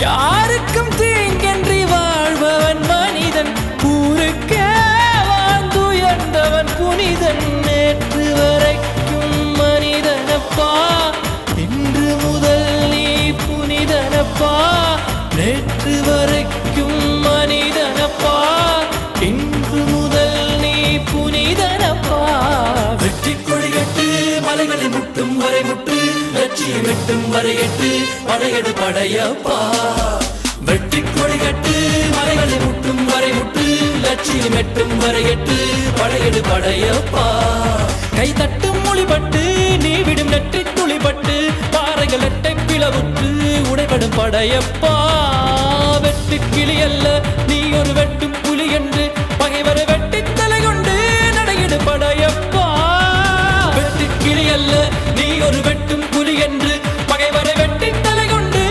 யாருக்கும் தீங்கன்றி வாழ்பவன் மனிதன், ஊருக்கே வாழ்ந்துயர்ந்தவன் புனிதன். நேற்று வரைக்கும் மனிதனப்பா, இன்று முதல் நீ புனிதனப்பா. நேற்று வரைக்கும் மனிதனப்பா, இன்று முதல் நீ புனிதனப்பா. வெற்றி கொடிகட்டு மலைகளை முட்டும் வரை முட்டு, லட்சியம் எட்டும் வரை எட்டு, படையெடு படையப்பா. வெற்றி கொடிகட்டு மலைகளை முட்டும் வரை முட்டு, லட்சியம் எட்டும் வரை எட்டு, படையெடு படையப்பா. கை தட்டும் மொழிபட்டு நீ விடும் நெற்றி துளிபட்டு, பாறைகள் எட்டை பிளவுற்று உடைபடும் படையப்பா. வெட்டு கிளி அல்ல நீ ஒரு வெட்டும் புலி என்று, பகைவரை வெட்டி தலை கொண்டு நடையிடு படையப்பா. வெட்டு கிளி அல்ல நீ ஒரு வெட்டும் புலி என்று,